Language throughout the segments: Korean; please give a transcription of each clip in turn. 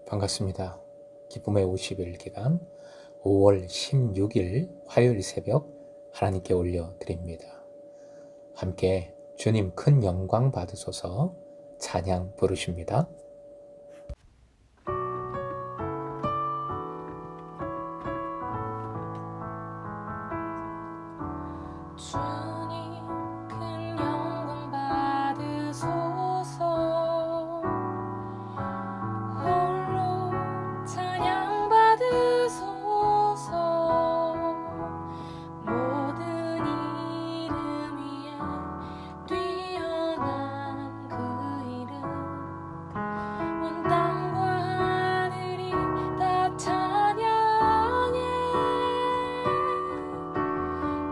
반갑습니다. 기쁨의 50일 기간 5월 16일 화요일 새벽 하나님께 올려드립니다. 함께 주님 큰 영광 받으소서 찬양 부르십니다. 주님 큰 영광 받으소서. 홀로 찬양 받으소서. 모든 이름 위에 뛰어난 그 이름, 온 땅과 하늘이 다 찬양해.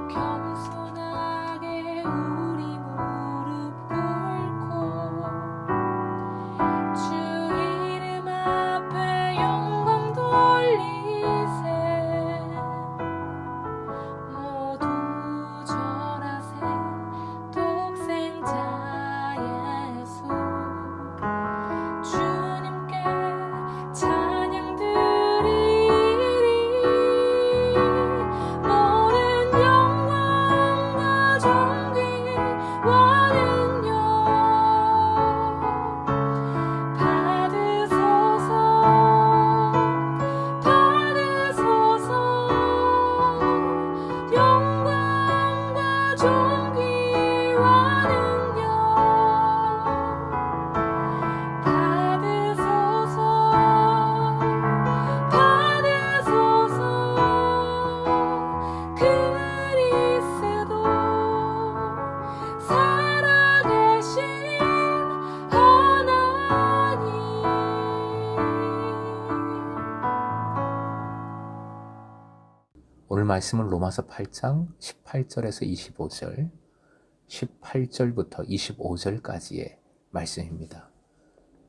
겸손하게 우리 무릎 꿇고 주 이름 앞에 영광 돌리세. 모두 절하세. 독생자 예수 주님께 찬양 드리리. 모든 영광과 존귀와 능력 받으소서. 받으소서. 영광과 존귀와 능력 받으소서. 받으소서. 그리스도 살아계신 하나님. 오늘 말씀은 로마서 8장 18절에서 25절, 18절부터 25절까지의 말씀입니다.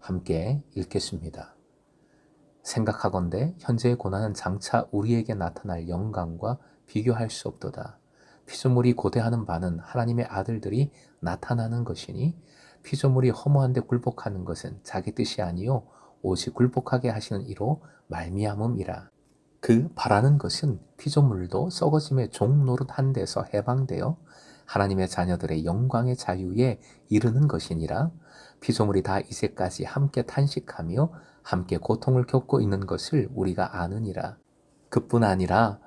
함께 읽겠습니다. 생각하건대 현재의 고난은 장차 우리에게 나타날 영광과 비교할 수 없도다. 피조물이 고대하는 바는 하나님의 아들들이 나타나는 것이니 피조물이 허무한데 굴복하는 것은 자기 뜻이 아니요 오직 굴복하게 하시는 이로 말미암음이라. 그 바라는 것은 피조물도 썩어짐의 종노릇한 데서 해방되어 하나님의 자녀들의 영광의 자유에 이르는 것이니라. 피조물이 다 이제까지 함께 탄식하며 함께 고통을 겪고 있는 것을 우리가 아느니라. 그뿐 아니라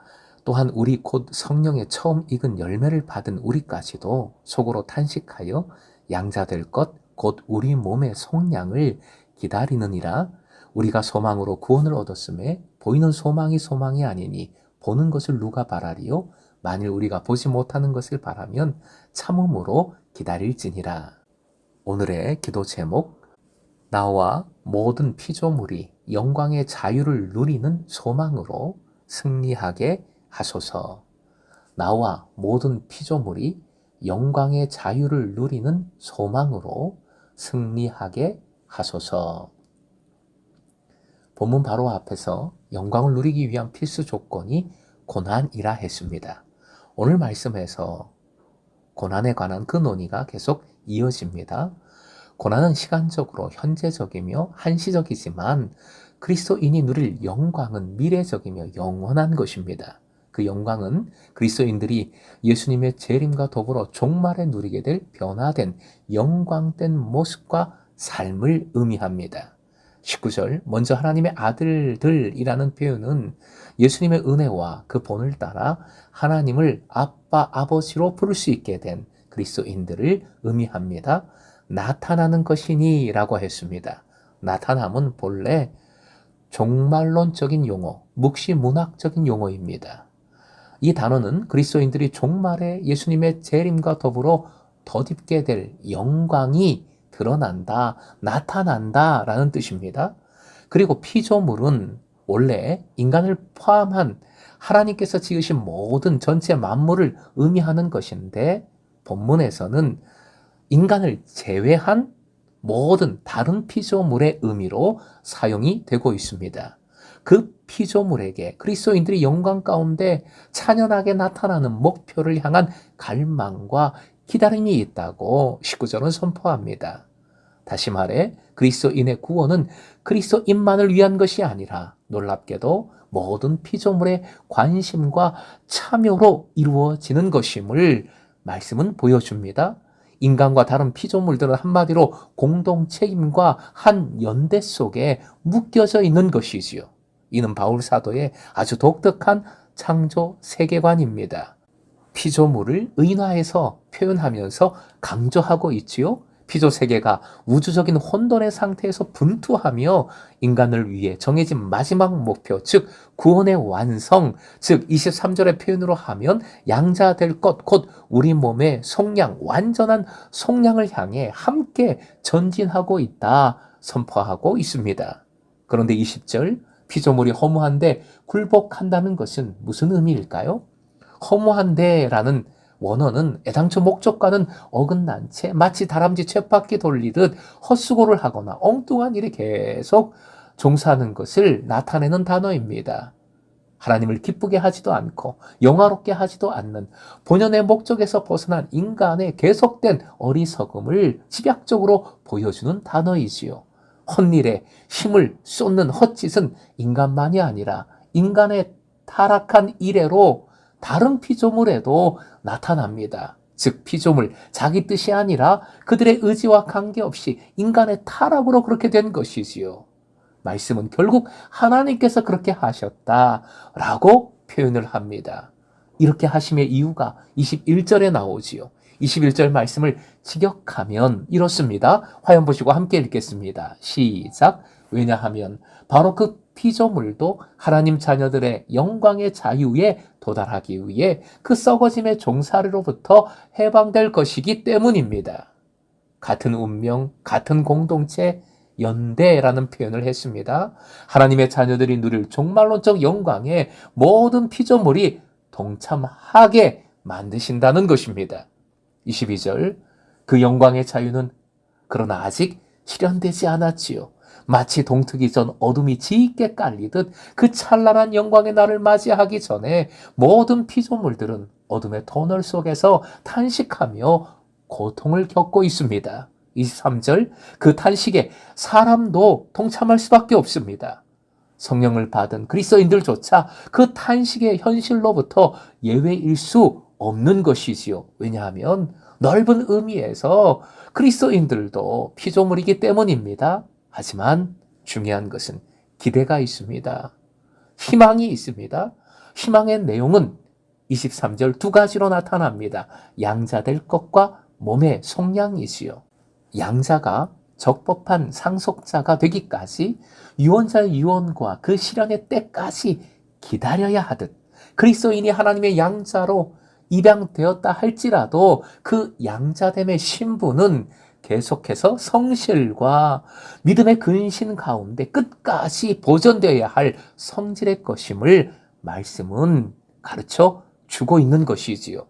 또한 우리 곧 성령의 처음 익은 열매를 받은 우리까지도 속으로 탄식하여 양자될 것 곧 우리 몸의 속량을 기다리느니라. 우리가 소망으로 구원을 얻었음에 보이는 소망이 소망이 아니니 보는 것을 누가 바라리요? 만일 우리가 보지 못하는 것을 바라면 참음으로 기다릴지니라. 오늘의 기도 제목, 나와 모든 피조물이 영광의 자유를 누리는 소망으로 승리하게 하소서. 나와 모든 피조물이 영광의 자유를 누리는 소망으로 승리하게 하소서. 본문 바로 앞에서 영광을 누리기 위한 필수 조건이 고난이라 했습니다. 오늘 말씀에서 고난에 관한 그 논의가 계속 이어집니다. 고난은 시간적으로 현재적이며 한시적이지만 그리스도인이 누릴 영광은 미래적이며 영원한 것입니다. 그 영광은 그리스도인들이 예수님의 재림과 더불어 종말에 누리게 될 변화된 영광된 모습과 삶을 의미합니다. 19절, 먼저 하나님의 아들들이라는 표현은 예수님의 은혜와 그 본을 따라 하나님을 아빠, 아버지로 부를 수 있게 된 그리스도인들을 의미합니다. 나타나는 것이니 라고 했습니다. 나타남은 본래 종말론적인 용어, 묵시문학적인 용어입니다. 이 단어는 그리스도인들이 종말에 예수님의 재림과 더불어 덧입게 될 영광이 드러난다, 나타난다 라는 뜻입니다. 그리고 피조물은 원래 인간을 포함한 하나님께서 지으신 모든 전체 만물을 의미하는 것인데 본문에서는 인간을 제외한 모든 다른 피조물의 의미로 사용이 되고 있습니다. 그 피조물에게 그리스도인들이 영광 가운데 찬연하게 나타나는 목표를 향한 갈망과 기다림이 있다고 19절은 선포합니다. 다시 말해 그리스도인의 구원은 그리스도인만을 위한 것이 아니라 놀랍게도 모든 피조물의 관심과 참여로 이루어지는 것임을 말씀은 보여줍니다. 인간과 다른 피조물들은 한마디로 공동체임과 한 연대 속에 묶여져 있는 것이지요. 이는 바울 사도의 아주 독특한 창조 세계관입니다. 피조물을 의인화해서 표현하면서 강조하고 있지요. 피조 세계가 우주적인 혼돈의 상태에서 분투하며 인간을 위해 정해진 마지막 목표, 즉 구원의 완성, 즉 23절의 표현으로 하면 양자 될 것, 곧 우리 몸의 속량, 완전한 속량을 향해 함께 전진하고 있다 선포하고 있습니다. 그런데 20절, 피조물이 허무한데 굴복한다는 것은 무슨 의미일까요? 허무한데라는 원어는 애당초 목적과는 어긋난 채 마치 다람쥐 쳇바퀴 돌리듯 헛수고를 하거나 엉뚱한 일에 계속 종사하는 것을 나타내는 단어입니다. 하나님을 기쁘게 하지도 않고 영화롭게 하지도 않는 본연의 목적에서 벗어난 인간의 계속된 어리석음을 집약적으로 보여주는 단어이지요. 헛일에 힘을 쏟는 헛짓은 인간만이 아니라 인간의 타락한 이래로 다른 피조물에도 나타납니다. 즉 피조물, 자기 뜻이 아니라 그들의 의지와 관계없이 인간의 타락으로 그렇게 된 것이지요. 말씀은 결국 하나님께서 그렇게 하셨다라고 표현을 합니다. 이렇게 하심의 이유가 21절에 나오지요. 21절 말씀을 직역하면 이렇습니다. 화면 보시고 함께 읽겠습니다. 시작. 왜냐하면 바로 그 피조물도 하나님 자녀들의 영광의 자유에 도달하기 위해 그 썩어짐의 종살이로부터 해방될 것이기 때문입니다. 같은 운명, 같은 공동체, 연대라는 표현을 했습니다. 하나님의 자녀들이 누릴 종말론적 영광에 모든 피조물이 동참하게 만드신다는 것입니다. 22절, 그 영광의 자유는 그러나 아직 실현되지 않았지요. 마치 동트기 전 어둠이 짙게 깔리듯 그 찬란한 영광의 날을 맞이하기 전에 모든 피조물들은 어둠의 터널 속에서 탄식하며 고통을 겪고 있습니다. 23절, 그 탄식에 사람도 동참할 수밖에 없습니다. 성령을 받은 그리스도인들조차 그 탄식의 현실로부터 예외일 수 없는 것이지요. 왜냐하면 넓은 의미에서 그리스도인들도 피조물이기 때문입니다. 하지만 중요한 것은 기대가 있습니다. 희망이 있습니다. 희망의 내용은 23절 두 가지로 나타납니다. 양자될 것과 몸의 속량이지요. 양자가 적법한 상속자가 되기까지 유언자의 유언과 그 실현의 때까지 기다려야 하듯 그리스도인이 하나님의 양자로 입양되었다 할지라도 그 양자됨의 신분은 계속해서 성실과 믿음의 근신 가운데 끝까지 보존되어야 할 성질의 것임을 말씀은 가르쳐 주고 있는 것이지요.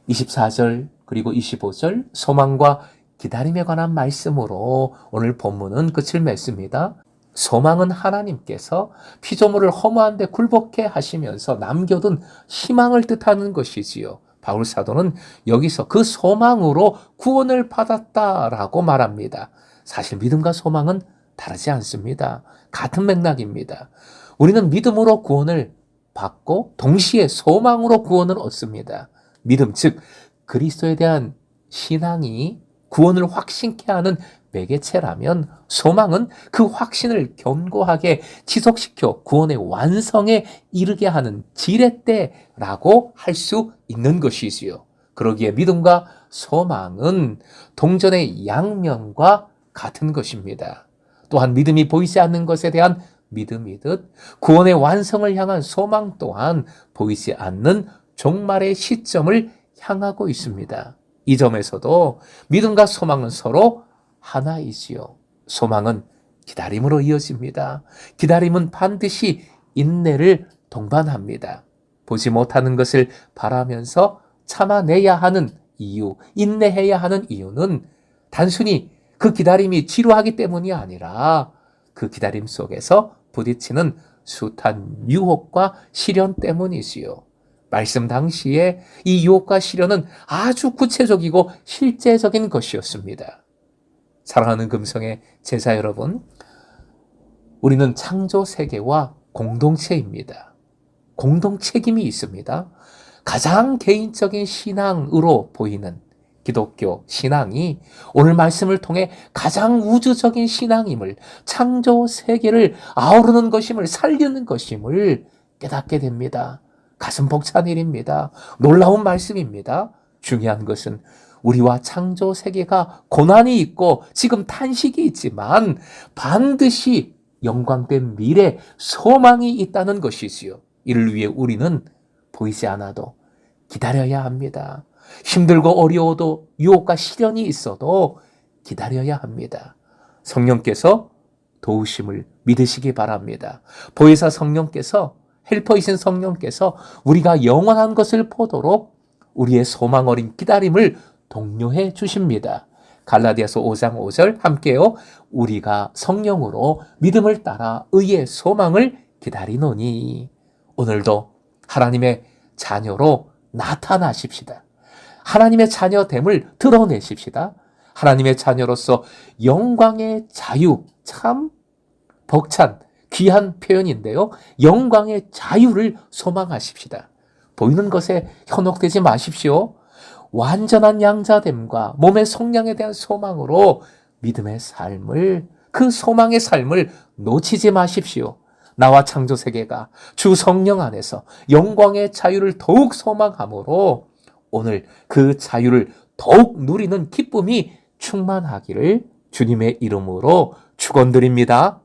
24절 그리고 25절 소망과 기다림에 관한 말씀으로 오늘 본문은 끝을 맺습니다. 소망은 하나님께서 피조물을 허무한 데 굴복해 하시면서 남겨둔 희망을 뜻하는 것이지요. 바울 사도는 여기서 그 소망으로 구원을 받았다라고 말합니다. 사실 믿음과 소망은 다르지 않습니다. 같은 맥락입니다. 우리는 믿음으로 구원을 받고 동시에 소망으로 구원을 얻습니다. 믿음, 즉 그리스도에 대한 신앙이 구원을 확신케 하는 매개체라면 소망은 그 확신을 견고하게 지속시켜 구원의 완성에 이르게 하는 지렛대라고 할 수 있는 것이지요. 그러기에 믿음과 소망은 동전의 양면과 같은 것입니다. 또한 믿음이 보이지 않는 것에 대한 믿음이듯 구원의 완성을 향한 소망 또한 보이지 않는 종말의 시점을 향하고 있습니다. 이 점에서도 믿음과 소망은 서로 하나이지요. 소망은 기다림으로 이어집니다. 기다림은 반드시 인내를 동반합니다. 보지 못하는 것을 바라면서 참아내야 하는 이유, 인내해야 하는 이유는 단순히 그 기다림이 지루하기 때문이 아니라 그 기다림 속에서 부딪히는 숱한 유혹과 시련 때문이지요. 말씀 당시에 이 유혹과 시련은 아주 구체적이고 실제적인 것이었습니다. 사랑하는 금성의 제자 여러분, 우리는 창조 세계와 공동체입니다. 공동 책임이 있습니다. 가장 개인적인 신앙으로 보이는 기독교 신앙이 오늘 말씀을 통해 가장 우주적인 신앙임을, 창조 세계를 아우르는 것임을, 살리는 것임을 깨닫게 됩니다. 가슴 벅찬 일입니다. 놀라운 말씀입니다. 중요한 것은 우리와 창조 세계가 고난이 있고 지금 탄식이 있지만 반드시 영광된 미래, 소망이 있다는 것이지요. 이를 위해 우리는 보이지 않아도 기다려야 합니다. 힘들고 어려워도 유혹과 시련이 있어도 기다려야 합니다. 성령께서 도우심을 믿으시기 바랍니다. 보혜사 성령께서, 헬퍼이신 성령께서 우리가 영원한 것을 보도록 우리의 소망 어린 기다림을 독려해 주십니다. 갈라디아서 5장 5절 함께요. 우리가 성령으로 믿음을 따라 의의 소망을 기다리노니. 오늘도 하나님의 자녀로 나타나십시다. 하나님의 자녀됨을 드러내십시다. 하나님의 자녀로서 영광의 자유, 참 벅찬 귀한 표현인데요. 영광의 자유를 소망하십시다. 보이는 것에 현혹되지 마십시오. 완전한 양자됨과 몸의 속량에 대한 소망으로 믿음의 삶을, 그 소망의 삶을 놓치지 마십시오. 나와 창조 세계가 주 성령 안에서 영광의 자유를 더욱 소망함으로 오늘 그 자유를 더욱 누리는 기쁨이 충만하기를 주님의 이름으로 축원드립니다.